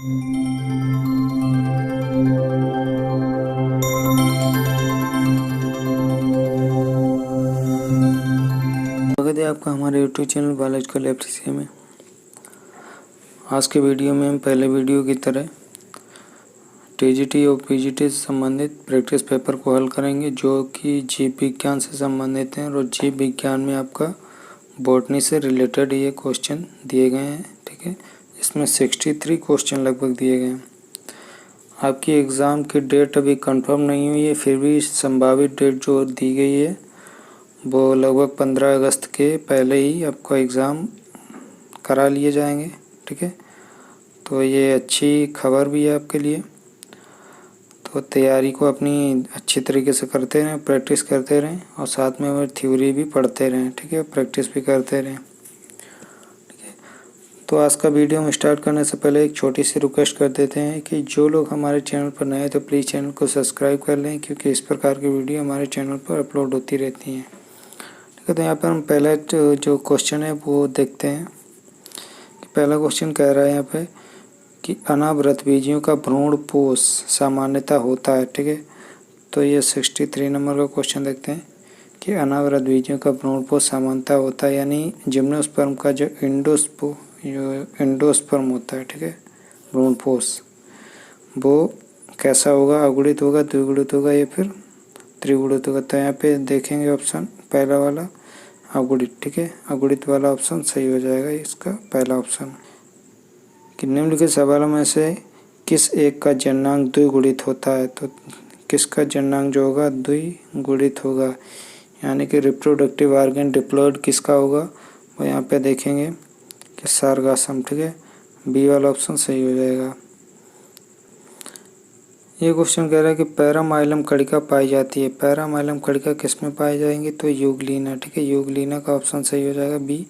स्वागत है आपका हमारे YouTube चैनल बायोलॉजिकल एफटीसी में। आज के वीडियो में हम पहले वीडियो की तरह टीजीटी और पीजीटी से संबंधित प्रैक्टिस पेपर को हल करेंगे, जो कि जीव विज्ञान से संबंधित हैं और जीव विज्ञान में आपका बॉटनी से रिलेटेड ये क्वेश्चन दिए गए हैं। ठीक है, इसमें 63 क्वेश्चन लगभग दिए गए हैं। आपकी एग्ज़ाम की डेट अभी कंफर्म नहीं हुई है, फिर भी संभावित डेट जो दी गई है वो लगभग 15 अगस्त के पहले ही आपका एग्ज़ाम करा लिए जाएंगे। ठीक है, तो ये अच्छी खबर भी है आपके लिए। तो तैयारी को अपनी अच्छी तरीके से करते रहें, प्रैक्टिस करते रहें और साथ में वो थ्योरी भी पढ़ते रहें। ठीक है, प्रैक्टिस भी करते रहें। ठीक है, तो आज का वीडियो हम स्टार्ट करने से पहले एक छोटी सी रिक्वेस्ट कर देते हैं कि जो लोग हमारे चैनल पर नए हैं तो प्लीज़ चैनल को सब्सक्राइब कर लें, क्योंकि इस प्रकार की वीडियो हमारे चैनल पर अपलोड होती रहती हैं। ठीक है, तो यहाँ पर हम पहला जो क्वेश्चन है वो देखते हैं। पहला क्वेश्चन कह रहा है यहाँ पे कि अनावृतबीजियों का भ्रूणपोष सामान्यतः होता है। ठीक है, तो ये 63 नंबर का क्वेश्चन देखते हैं कि अनावृतबीजियों का भ्रूणपोष सामान्यतः होता है, यानी जिम्नोस्पर्म का जो एंडोस्पर्म होता है, ठीक है, भ्रूणपोष, वो कैसा होगा, अगुणित होगा, द्विगुणित होगा या फिर त्रिगुणित होगा। तो यहाँ पे देखेंगे ऑप्शन पहला वाला अगुणित। ठीक है, अगुणित वाला ऑप्शन सही हो जाएगा इसका पहला ऑप्शन। कि निम्नलिखित सवालों में से किस एक का जननांग द्विगुणित होता है। तो किसका जननांग जो होगा द्विगुणित होगा, यानी कि रिप्रोडक्टिव ऑर्गन डिप्लॉयड किसका होगा, वो यहाँ पे देखेंगे कि सर्गासम। ठीक है, बी वाला ऑप्शन सही हो जाएगा। ये क्वेश्चन कह रहा है कि पैरामाइलम कणिका पाई जाती है। पैरामाइलम कणिका किस में पाई जाएंगी, तो यूग्लिना। ठीक है, यूग्लिना का ऑप्शन सही हो जाएगा बी।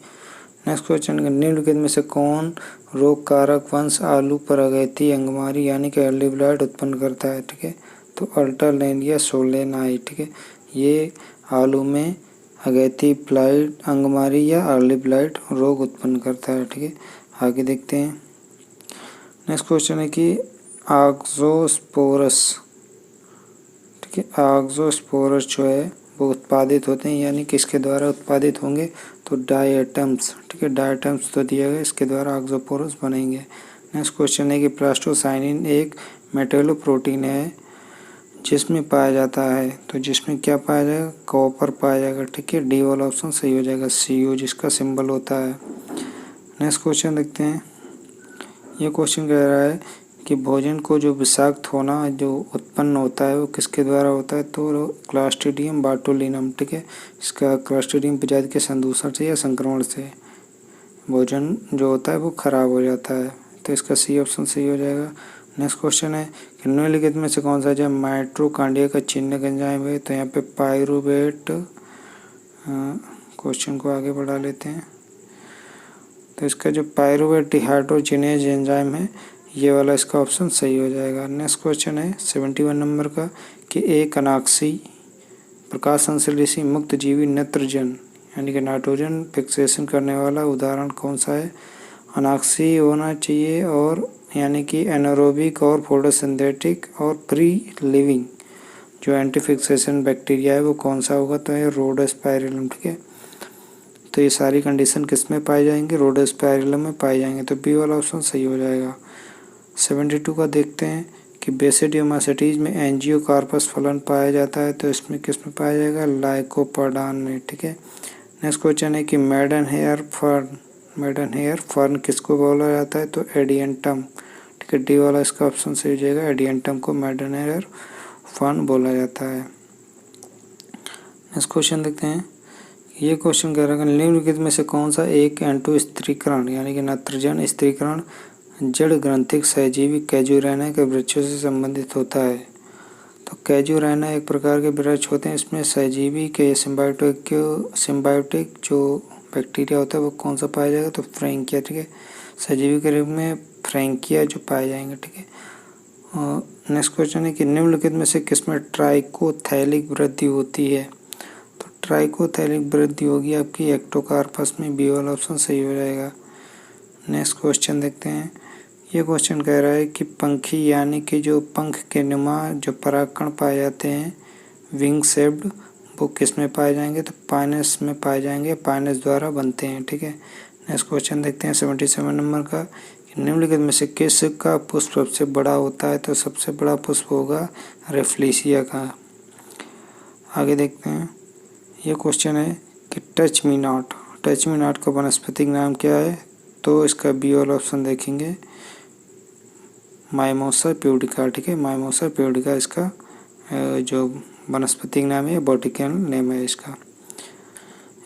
नेक्स्ट क्वेश्चन, निम्नलिखित में से कौन रोग कारक वंश आलू पर अगैती अंगमारी यानी कि अर्ली ब्लाइट उत्पन्न करता है। ठीक है, तो अल्टरनेरिया सोलेनाई। ठीक है, ये आलू में अगैती ब्लाइट अंगमारी या अर्ली ब्लाइट रोग उत्पन्न करता है। ठीक है, आगे देखते हैं। नेक्स्ट क्वेश्चन है कि आक्सोस्पोरस, ठीक है, आक्सोस्पोरस जो है वो उत्पादित होते हैं, यानी किसके द्वारा उत्पादित होंगे, तो डायटम्स। ठीक है, डायटम्स तो दिया गया, इसके द्वारा आक्सोस्पोरस बनेंगे। नेक्स्ट क्वेश्चन है कि प्लास्टोसाइनिन एक मेटेलोप्रोटीन है जिसमें पाया जाता है, तो जिसमें क्या पाया जाएगा, कॉपर पाया जाएगा। ठीक है, डी वाला ऑप्शन सही हो जाएगा, CO जिसका सिंबल होता है। नेक्स्ट क्वेश्चन देखते हैं। ये क्वेश्चन कह रहा है कि भोजन को जो विषाक्त होना जो उत्पन्न होता है वो किसके द्वारा होता है, तो क्लॉस्ट्रिडियम बाटुलिनम। ठीक है, इसका क्लॉस्ट्रिडियम प्रजाति के संदूषण से या संक्रमण से भोजन जो होता है वो खराब हो जाता है, तो इसका सी ऑप्शन सही हो जाएगा। नेक्स्ट क्वेश्चन है कि निम्नलिखित में से कौन सा जो माइटोकॉन्ड्रिया का चिन्ह एंजाइम है, तो यहाँ पे पायरूवेट। क्वेश्चन को आगे बढ़ा लेते हैं। तो इसका जो पायरूवेट डिहाइड्रोजिनेज एंजाइम है, ये वाला इसका ऑप्शन सही हो जाएगा। नेक्स्ट क्वेश्चन है 71 नंबर का कि एक अनाक्सी प्रकाश संश्लेषी मुक्त जीवी नत्रजन यानी कि नाइट्रोजन फिक्सेशन करने वाला उदाहरण कौन सा है। अनाक्सी होना चाहिए और यानी कि एनारोबिक और फोटोसिंथेटिक और फ्री लिविंग जो एंटी फिक्सेशन बैक्टीरिया है वो कौन सा होगा, तो ये रोडोस्पाइरिलम। ठीक है, तो ये सारी कंडीशन किस में पाई जाएंगे, रोडोस्पाइरिलम में पाई जाएंगे, तो बी वाला ऑप्शन सही हो जाएगा। 72 का देखते हैं कि बेसिडियोमाइसीटीज में एंजियोकार्पस फलन पाया जाता है, तो इसमें किस में पाया जाएगा, लाइकोपोडान में। ठीक है, नेक्स्ट क्वेश्चन है कि मेडन हेयर फर्न किसको बोला जाता है, तो एडियंटम। ठीक है, डी वाला इसका ऑप्शन सही हो जाएगा, एडियंटम को मेडन हेयर फर्न बोला जाता है। नेक्स्ट क्वेश्चन देखते हैं। ये क्वेश्चन कह रहा है निम्नलिखित में से कौन सा एक एंटो स्त्रीकरण यानी कि नत्रजन स्त्रीकरण जड़ ग्रंथिक सहजीवी कैजुरैना के वृक्षों से संबंधित होता है। तो कैजुरैना एक प्रकार के वृक्ष होते हैं, इसमें सहजीवी के सिम्बायोटिक जो बैक्टीरिया होता है वो कौन सा पाया जाएगा, तो फ्रैंकिया। ठीक है, सहजीवी के रूप में फ्रैंकिया जो पाए जाएंगे। ठीक है, नेक्स्ट क्वेश्चन है कि निम्नलिखित में से किसमें ट्राइकोथैलिक वृद्धि होती है, तो ट्राइकोथैलिक वृद्धि होगी आपकी एक्टोकार्पस में, बी वाला ऑप्शन सही हो जाएगा। नेक्स्ट क्वेश्चन देखते हैं। ये क्वेश्चन कह रहा है कि पंखी यानी कि जो पंख के नुमा जो परागकण पाए जाते हैं विंग शेप्ड, वो किस में पाए जाएंगे, तो पाइनस में पाए जाएंगे, पाइनस द्वारा बनते हैं। ठीक है, नेक्स्ट क्वेश्चन देखते हैं 77 नंबर का। निम्नलिखित में से किस का पुष्प सबसे बड़ा होता है, तो सबसे बड़ा पुष्प होगा रेफ्लेशिया का। आगे देखते हैं, ये क्वेश्चन है कि टच मी नॉट का वनस्पतिक नाम क्या है, तो इसका बी वाला ऑप्शन देखेंगे माइमोसा प्यूडिका। ठीक है, माइमोसा प्यूडिका इसका जो वनस्पतिक नाम है, बॉटिकल नेम है इसका।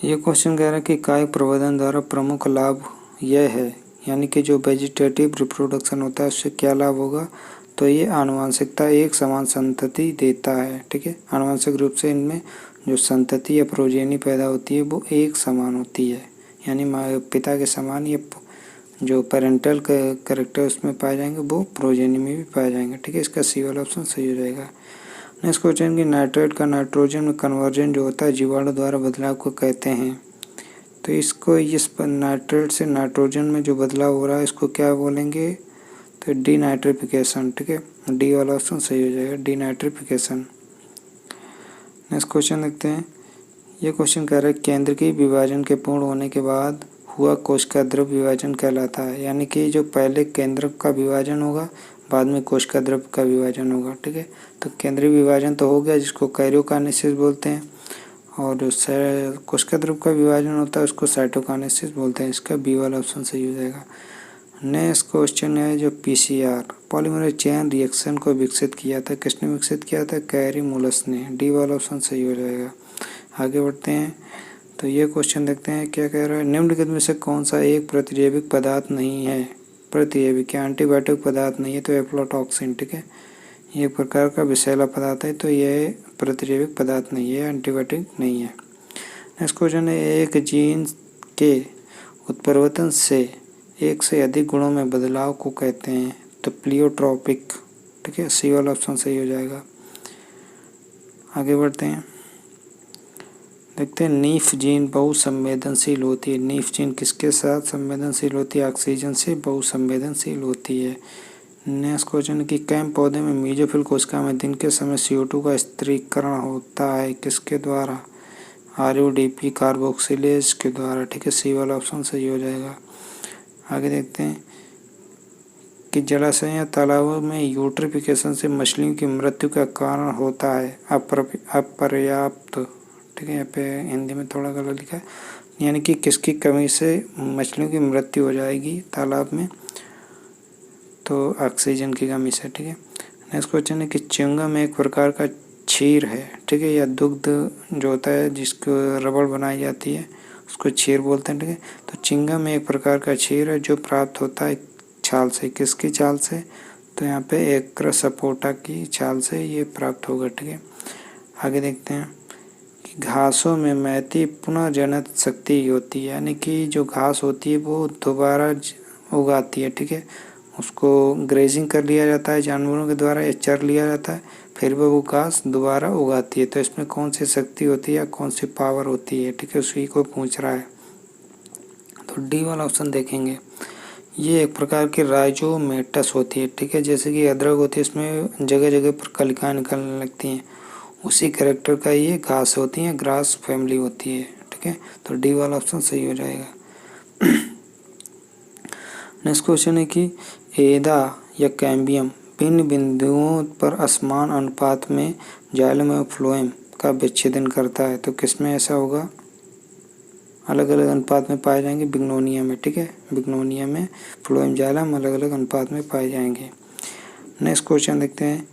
ये क्वेश्चन कह रहा है कि कायिक प्रवर्धन द्वारा प्रमुख लाभ यह है, यानी कि जो वेजिटेटिव रिप्रोडक्शन होता है उससे क्या लाभ होगा, तो ये आनुवंशिकता एक समान संतति देता है। ठीक है, आनुवंशिक रूप से इनमें जो संतति या प्रोजेनी पैदा होती है वो एक समान होती है, यानी पिता के समान ये जो पेरेंटल कैरेक्टर उसमें पाए जाएंगे वो प्रोजेनी में भी पाए जाएंगे। ठीक है, इसका सी वाला ऑप्शन सही हो जाएगा। नेक्स्ट क्वेश्चन की नाइट्रेट का नाइट्रोजन में कन्वर्जन जो होता है जीवाणु द्वारा बदलाव को कहते हैं, तो इसको इस नाइट्रेट से नाइट्रोजन में जो बदलाव हो रहा है इसको क्या बोलेंगे, तो डीनाइट्रिफिकेशन। ठीक है, डी वाला ऑप्शन सही हो जाएगा, डीनाइट्रिफिकेशन। नेक्स्ट क्वेश्चन देखते हैं, ये क्वेश्चन कह रहा है केंद्र की विभाजन के पूर्ण होने के बाद हुआ कोशिका द्रव विभाजन कहलाता है, यानी कि जो पहले केंद्र का विभाजन होगा बाद में कोशिका द्रव का विभाजन होगा। ठीक है, तो केंद्रीय विभाजन तो हो गया जिसको कैरियोकाइनेसिस बोलते हैं, और जो कोशिका द्रव का विभाजन होता है उसको साइटोकाइनेसिस बोलते हैं। इसका बी वाला ऑप्शन सही हो जाएगा। नेक्स्ट क्वेश्चन है जो पीसीआर पॉलीमरेज चेन रिएक्शन को विकसित किया था, किसने विकसित किया था, कैरीमुलस ने। डी वाला ऑप्शन सही हो जाएगा। आगे बढ़ते हैं, तो ये क्वेश्चन देखते हैं क्या कह रहा है, निम्नलिखित में से कौन सा एक प्रतिजैविक पदार्थ नहीं है, प्रतिजैविक या एंटीबायोटिक पदार्थ नहीं है, तो एफ्लाटॉक्सिन। ठीक है, ये एक प्रकार का विषैला पदार्थ है, तो यह प्रतिजैविक पदार्थ नहीं है, एंटीबायोटिक नहीं है। नेक्स्ट क्वेश्चन है एक जीन के उत्परिवर्तन से एक से अधिक गुणों में बदलाव को कहते हैं, तो प्लियोट्रॉपिक। ठीक है, सी वाला ऑप्शन सही हो जाएगा। आगे बढ़ते हैं, देखते हैं नीफ जीन बहुत संवेदनशील होती है। नीफ जीन किसके साथ संवेदनशील होती है, ऑक्सीजन से बहुत संवेदनशील होती है। नेक्स्ट क्वेश्चन की कैम पौधे में मीजोफिल कोशिका में दिन के समय CO2 का स्थिरीकरण होता है, किसके द्वारा, RUDP कार्बोक्सिलेज के द्वारा। ठीक है, सी वाला ऑप्शन सही हो जाएगा। आगे देखते हैं कि जलाशय या तालाबों में यूट्रिफिकेशन से मछलियों की मृत्यु का कारण होता है अपर्याप्त। ठीक है, यहाँ पे हिंदी में थोड़ा गलत लिखा है, यानी कि किसकी कमी से मछलियों की मृत्यु हो जाएगी तालाब में, तो ऑक्सीजन की कमी से। ठीक है, नेक्स्ट क्वेश्चन है कि च्युइंगम एक प्रकार का क्षीर है। ठीक है, या दुग्ध जो होता है जिसको रबड़ बनाई जाती है उसको क्षीर बोलते हैं। ठीक है, तो च्युइंगम एक प्रकार का क्षीर है जो प्राप्त होता है छाल से, किसकी छाल से, तो यहाँ पे एक्रा सपोटा की छाल से ये प्राप्त होगा। ठीक है, आगे देखते हैं कि घासों में महती पुनर्जनन शक्ति होती है, यानी कि जो घास होती है वो दोबारा उगाती है। ठीक है, उसको ग्रेजिंग कर लिया जाता है जानवरों के द्वारा या चर लिया जाता है, फिर वो घास दोबारा उगाती है, तो इसमें कौन सी शक्ति होती है या कौन सी पावर होती है। ठीक है, उसी को पूछ रहा है, तो डी वाला ऑप्शन देखेंगे। ये एक प्रकार की राइजोमेटस होती है। ठीक है, जैसे कि अदरक होती है इसमें जगह जगह पर कलिकाएं निकलने लगती हैं, उसी कैरेक्टर का ये घास होती है, ग्रास फैमिली होती है। ठीक है, तो डी वाला ऑप्शन सही हो जाएगा। नेक्स्ट क्वेश्चन है कि एदा या कैम्बियम भिन्न बिंदुओं पर असमान अनुपात में जाइलम एवं फ्लोएम का विच्छेदन करता है, तो किसमें ऐसा होगा, अलग अलग अनुपात में पाए जाएंगे बिग्नोनिया में। ठीक है, बिग्नोनिया में फ्लोएम जाइलम अलग अलग अनुपात में पाए जाएंगे। नेक्स्ट क्वेश्चन देखते हैं,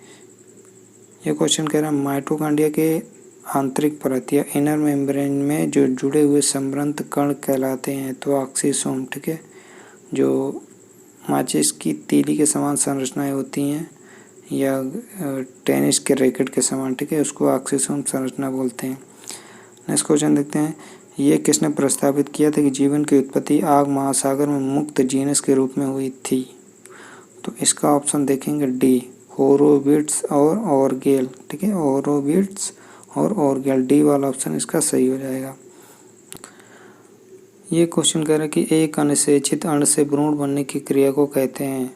यह क्वेश्चन कह रहा है माइटोकॉन्ड्रिया के आंतरिक परत या इनर मेम्ब्रेन में जो जुड़े हुए संवृत कण कहलाते हैं, तो ऑक्सीसोम। ठीक है, जो माचिस की तीली के समान संरचनाएं होती हैं या टेनिस के रैकेट के समान। ठीक है, उसको ऑक्सीसोम संरचना बोलते हैं। नेक्स्ट क्वेश्चन देखते हैं, ये किसने प्रस्तावित किया था कि जीवन की उत्पत्ति आग महासागर में मुक्त जीनस के रूप में हुई थी, तो इसका ऑप्शन देखेंगे डी, होरोविट्ज और ऑर्गेल। ठीक है, होरोविट्ज और ऑर्गेल, डी वाला ऑप्शन इसका सही हो जाएगा। ये क्वेश्चन कह रहा है कि एक अनिषेचित अण्ड से भ्रूण बनने की क्रिया को कहते हैं,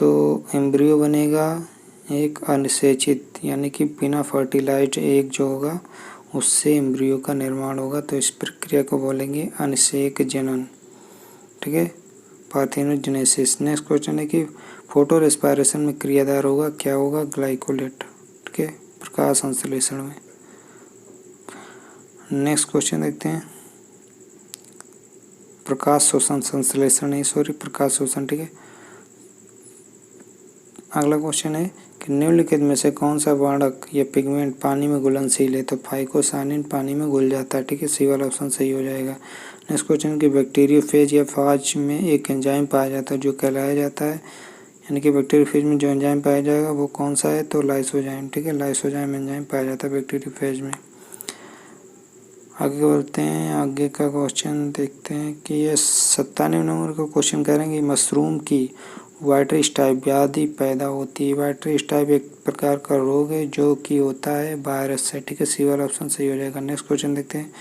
तो एम्ब्रियो बनेगा एक अनिषेचित यानी कि बिना फर्टिलाइज्ड एग जो होगा उससे एम्ब्रियो का निर्माण होगा, तो इस प्रक्रिया को बोलेंगे अनिषेक जनन। ठीक है, पार्थेनोजेनेसिस। नेक्स्ट क्वेश्चन है कि फोटो रेस्पायरेशन में क्रियाधार होगा, क्या होगा? ग्लाइकोलेट। ठीक है, प्रकाश संश्लेषण में। नेक्स्ट क्वेश्चन देखते हैं, प्रकाश शोषण, संश्लेषण नहीं सॉरी प्रकाश शोषण। ठीक है, अगला क्वेश्चन है कि निम्नलिखित में से कौन सा वर्णक या पिगमेंट पानी में घुलनशील है? तो फाइकोसानिन पानी में घुल जाता है। ठीक है, सी वाला ऑप्शन सही हो जाएगा। नेक्स्ट क्वेश्चन कि बैक्टीरियोफेज या फाज में एक एंजाइम पाया जाता है जो कहलाया जाता है, यानी कि बैक्टीरियोफेज में जो एंजाइम पाया जाएगा वो कौन सा है? तो लाइसोजाइम। ठीक है, लाइसोजाइम एंजाइम पाया जाता है बैक्टीरियोफेज में। आगे बढ़ते हैं, आगे का क्वेश्चन देखते हैं कि ये 97 नंबर का क्वेश्चन कह रहे हैं कि मशरूम की वाइटरी स्टाइप व्याधि पैदा होती है। वाइटरी स्टाइप एक प्रकार का रोग है जो कि होता है वायरस से। ठीक है, सी वाला ऑप्शन सही हो जाएगा। नेक्स्ट क्वेश्चन देखते हैं,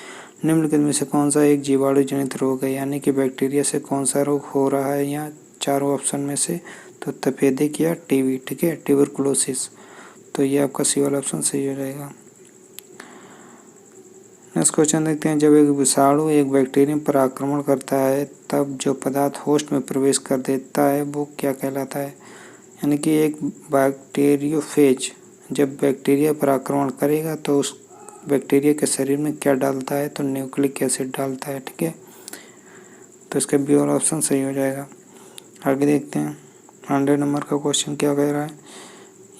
निम्नलिखित में से कौन सा एक जीवाणु जनित रोग है, यानी कि बैक्टीरिया से कौन सा रोग हो रहा है यहाँ चारों ऑप्शन में से? तो तपेदिक या टीबी। ठीक है, ट्यूबरकुलोसिस। तो ये आपका सी वाला ऑप्शन सही हो जाएगा। नेक्स्ट क्वेश्चन देखते हैं, जब एक विषाणु एक बैक्टीरियम पर आक्रमण करता है तब जो पदार्थ होस्ट में प्रवेश कर देता है वो क्या कहलाता है? यानी कि एक बैक्टीरियोफेज जब बैक्टीरिया पर आक्रमण करेगा तो उस बैक्टीरिया के शरीर में क्या डालता है? तो न्यूक्लिक एसिड डालता है। ठीक है, तो इसका बी वाला ऑप्शन सही हो जाएगा। आगे देखते हैं, 100 नंबर का क्वेश्चन क्या कह रहा है?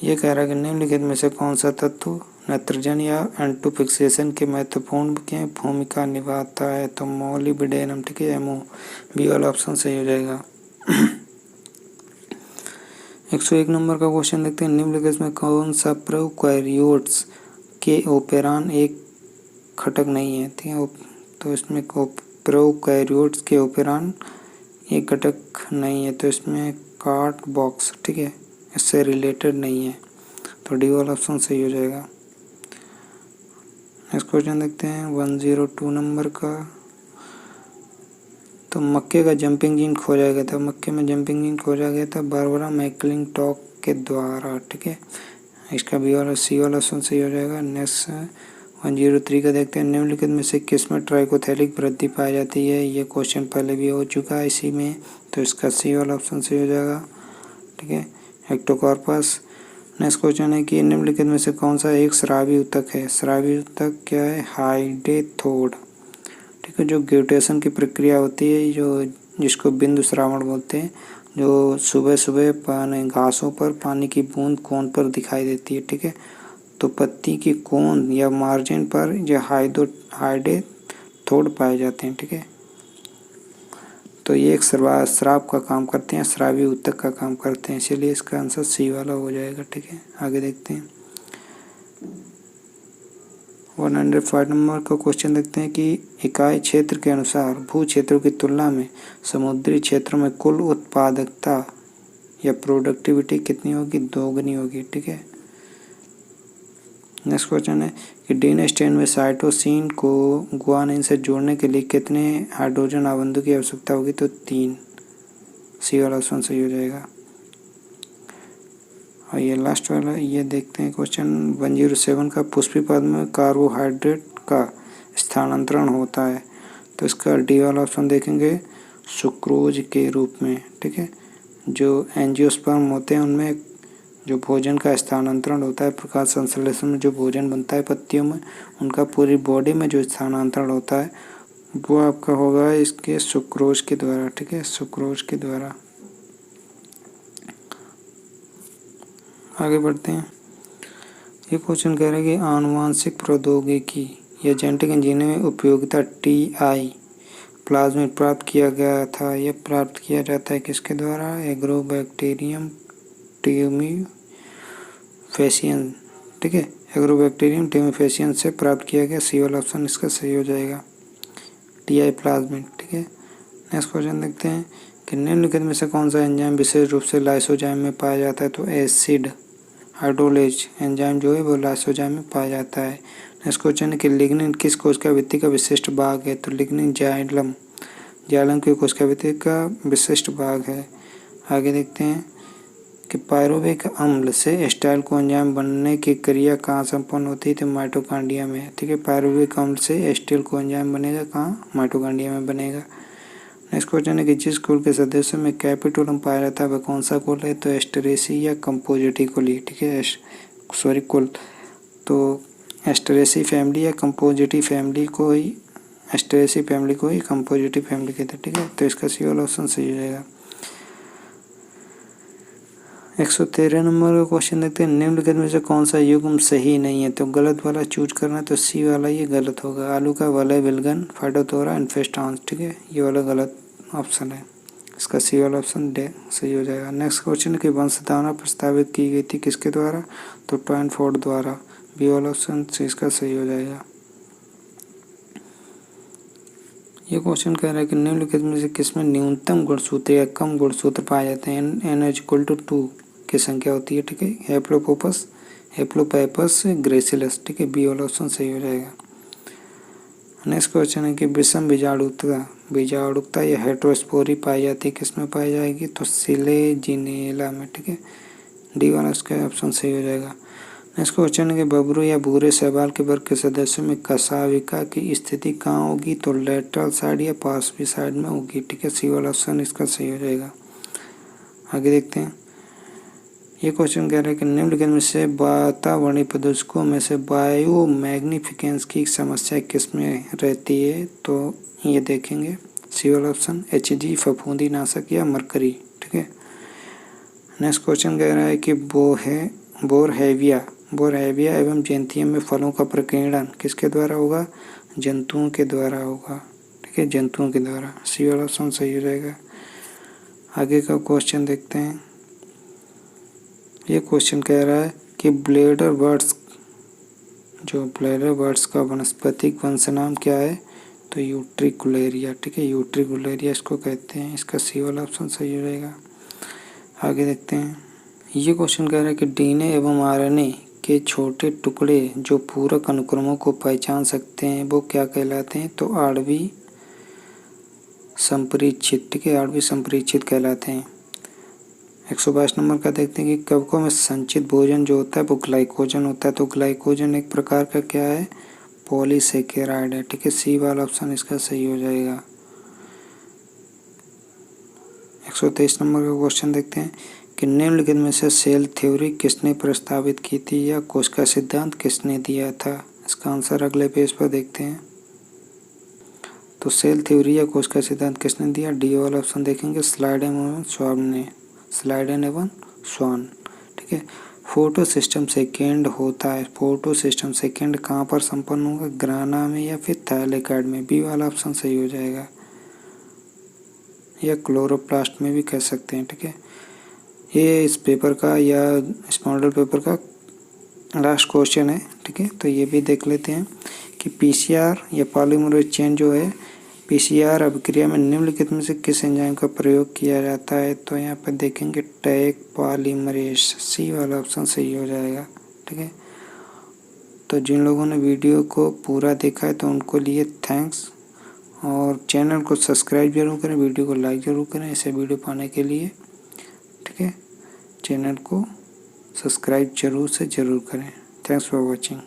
ये कह रहा है कि निम्नलिखित में से कौन सा तत्व नाइट्रोजन या एंटो फिक्सेशन के महत्वपूर्ण की भूमिका निभाता है? तो मोलिब्डेनम। ठीक है, एमओ। बी वाला ऑप्शन सही हो जाएगा। 101 नंबर का क्वेश्चन देखते हैं, निम्नलिखित में कौन सा प्रोकैरियोट्स के ओपेरान एक घटक नहीं है? ठीक है, तो इसमें प्रोकैरियोट्स के ओपेरान एक घटक नहीं है, तो इसमें कार्ड बॉक्स। ठीक है, इससे रिलेटेड नहीं है, तो डी वाला ऑप्शन सही हो जाएगा। नेक्स्ट क्वेश्चन देखते हैं 102 नंबर का, तो मक्के का जंपिंग जीन खोजा गया था। मक्के में जंपिंग जीन खोजा गया था बारबरा मैकक्लिंटॉक के द्वारा। ठीक है, इसका बी वाला सी वाला ऑप्शन सही हो जाएगा। नेक्स्ट 103 का देखते हैं, निम्नलिखित में से किसमें ट्राइकोथैलिक वृद्धि पाई जाती है? ये क्वेश्चन पहले भी हो चुका है इसी में, तो इसका सी वाला ऑप्शन सही हो जाएगा। ठीक है, हेक्टोकॉर्पस। नेक्स्ट क्वेश्चन है कि निम्नलिखित में से कौन सा एक स्रावी ऊतक है? स्रावी ऊतक क्या है? हाइडेथोड। ठीक है, जो ग्यूटेशन की प्रक्रिया होती है जो जिसको बिंदु श्रावण बोलते हैं, जो सुबह सुबह घासों पर पानी की बूंद कोन पर दिखाई देती है। ठीक है, तो पत्ती की कोन या मार्जिन पर जो हाइडेथोड पाए जाते हैं। ठीक है, तो ये एक स्राव का काम करते हैं, स्रावी ऊतक का काम करते हैं, इसलिए इसका आंसर सी वाला हो जाएगा। ठीक है, आगे देखते हैं 105 नंबर का क्वेश्चन देखते हैं कि इकाई क्षेत्र के अनुसार भू क्षेत्रों की तुलना में समुद्री क्षेत्रों में कुल उत्पादकता या प्रोडक्टिविटी कितनी होगी? दोगुनी होगी। ठीक है, नेक्स्ट क्वेश्चन है कि डीएनए स्ट्रैंड में साइटोसिन को गुआनिन से जोड़ने के लिए कितने हाइड्रोजन आबंधों की आवश्यकता होगी? तो 3। सी वाला ऑप्शन सही हो जाएगा। और ये लास्ट वाला ये देखते हैं क्वेश्चन 107 का, पुष्पी पद में कार्बोहाइड्रेट का स्थानांतरण होता है, तो इसका डी वाला ऑप्शन देखेंगे सुक्रोज के रूप में। ठीक है, जो एंजियोस्पर्म होते हैं उनमें जो भोजन का स्थानांतरण होता है, प्रकाश संश्लेषण में जो भोजन बनता है पत्तियों में, उनका पूरी बॉडी में जो स्थानांतरण होता है वो आपका होगा इसके सुक्रोज के द्वारा। ठीक है, सुक्रोज के द्वारा। आगे बढ़ते हैं, ये क्वेश्चन कह रहे हैं कि आनुवांशिक प्रौद्योगिकी या जेनेटिक इंजीनियरिंग में उपयोगिता टीआई प्लाज्मिड प्राप्त किया गया था। यह प्राप्त किया जाता है किसके द्वारा? एग्रोबैक्टीरियम ट्यूमीफेसियन। ठीक है, एग्रोबैक्टीरियम ट्यूमीफेसियन से प्राप्त किया गया। सी वाला ऑप्शन इसका सही हो जाएगा, टीआई प्लाज्मिड। ठीक है, नेक्स्ट क्वेश्चन देखते हैं कि निम्नलिखित में से कौन सा एंजाइम विशेष रूप से लाइसोजाइम में पाया जाता है? तो एसिड हाइड्रोलेज एंजाइम जो है वो लाइसोजाइम में पाया जाता है। नेक्स्ट क्वेश्चन है कि लिग्निन किस कोशिका भित्ति का विशिष्ट भाग है? तो लिग्निन जाइलम की कोशिका भित्ति का विशिष्ट भाग है। आगे देखते हैं कि पायरुविक अम्ल से एसिटाइल कोएंजाइम बनने की क्रिया कहाँ संपन्न होती है, तो माइटोकॉन्ड्रिया में। ठीक है, पायरुविक अम्ल से एसिटाइल कोएंजाइम बनेगा कहाँ, माइटोकॉन्ड्रिया में बनेगा। नेक्स्ट क्वेश्चन है कि जिस कुल के सदस्यों में कैपिटोलम पाया जाता है वह कौन सा कुल है, तो एस्टरेसी या कंपोजिटी कुल। ठीक है, सॉरी कुल, तो एस्टरेसी फैमिली या कंपोजिटी फैमिली को ही, एस्टरेसी फैमिली को ही कंपोजिटी फैमिली कहते हैं। ठीक है, तो इसका सी वाला ऑप्शन सही हो जाएगा। 113 नंबर का क्वेश्चन देखते हैं, निम्नलिखित में से कौन सा युग्म सही नहीं है, तो गलत वाला चूज करना है, तो सी वाला ये गलत होगा। आलू का वलय विलगन फाइटोथोरा इन्फेस्टांस। ठीक है, ये वाला गलत ऑप्शन है, इसका सी वाला ऑप्शन डे सही हो जाएगा। नेक्स्ट क्वेश्चन है कि वंशधारा प्रस्तावित की गई थी किसके द्वारा, तो टॉइनफोर्ड द्वारा। बी वाला ऑप्शन इसका सही हो जाएगा। ये क्वेश्चन कह रहा है कि निम्नलिखित में से किसमें न्यूनतम गुणसूत्र या कम गुणसूत्र पाए जाते हैं, n=2 की संख्या होती है। ठीक है, हेप्लोपोपस, हेप्लोपैपस, ग्रेसिलस। ठीक है, बी वाला ऑप्शन सही हो जाएगा। नेक्स्ट क्वेश्चन है कि विषम बीजाणुकता या हेट्रोस्पोरी पाई जाती है, किसमें पाई जाएगी, तो सिलेजिनेला में। ठीक है, डी वाला इसका ऑप्शन सही हो जाएगा। नेक्स्ट क्वेश्चन है कि बबरू या भूरे शैवाल के वर्ग के सदस्यों में कशाविका की स्थिति कहाँ होगी, तो लेटरल साइड या पार्श्वी साइड में होगी। ठीक है, सी वाला ऑप्शन इसका सही हो जाएगा। आगे देखते हैं, ये क्वेश्चन कह रहा है कि निम्नलिखित में से वातावरणीय प्रदूषकों में से बायो मैग्निफिकेंस की समस्या किसमें रहती है, तो ये देखेंगे सी वाला ऑप्शन Hg, फफूंदी नाशक या मरकरी। ठीक है, नेक्स्ट क्वेश्चन कह रहा है कि बोरहेविया एवं जेंथियम में फलों का प्रकीर्णन किसके द्वारा होगा, जंतुओं के द्वारा होगा। ठीक है, जंतुओं के द्वारा, सी वाला ऑप्शन सही हो जाएगा। आगे का क्वेश्चन देखते हैं, ये क्वेश्चन कह रहा है कि ब्लेडर बर्ड्स का वनस्पतिक वंशनाम क्या है, तो यूट्रिकुलेरिया। ठीक है, यूट्रिकुलेरिया इसको कहते हैं, इसका सी वाला ऑप्शन सही हो जाएगा। आगे देखते हैं, ये क्वेश्चन कह रहा है कि डीएनए एवं आरएनए के छोटे टुकड़े जो पूरक अनुक्रमों को पहचान सकते हैं वो क्या कहलाते हैं, तो आणविक संप्रेषित। ठीक है, आणविक संप्रेषित कहलाते हैं। 122 नंबर का देखते हैं कि कवकों में संचित भोजन जो होता है वो ग्लाइकोजन होता है, तो ग्लाइकोजन एक प्रकार का क्या है, पॉलीसेकेराइड है। ठीक है, सी वाला ऑप्शन इसका सही हो जाएगा। 123 नंबर का क्वेश्चन देखते हैं कि निम्नलिखित में से सेल थ्योरी किसने प्रस्तावित की थी या कोशिका सिद्धांत किसने दिया था, इसका आंसर अगले पेज पर देखते हैं। तो सेल थ्योरी या कोशिका सिद्धांत किसने दिया, डी वाला ऑप्शन देखेंगे स्लाइडेन एवं स्वान ने, स्लाइडेन एवं स्वान। ठीक है, फोटो सिस्टम सेकेंड होता है, फोटो सिस्टम सेकेंड कहाँ पर संपन्न होगा, ग्राना में या फिर थायलेकाइड में। बी वाला ऑप्शन सही हो जाएगा, या क्लोरोप्लास्ट में भी कह सकते हैं। ठीक है, ये इस पेपर का या इस मॉडल पेपर का लास्ट क्वेश्चन है। ठीक है, तो ये भी देख लेते हैं कि पीसीआर या पॉलीमरेज चेन जो है, पीसीआर अभिक्रिया में निम्नलिखित में से किस एंजाइम का प्रयोग किया जाता है, तो यहाँ पर देखेंगे टैग पॉलीमरेज, सी वाला ऑप्शन सही हो जाएगा। ठीक है, तो जिन लोगों ने वीडियो को पूरा देखा है तो उनको लिए थैंक्स, और चैनल को सब्सक्राइब जरूर करें, वीडियो को लाइक जरूर करें ऐसे वीडियो पाने के लिए। ठीक है, चैनल को सब्सक्राइब जरूर से ज़रूर करें। Thanks for watching.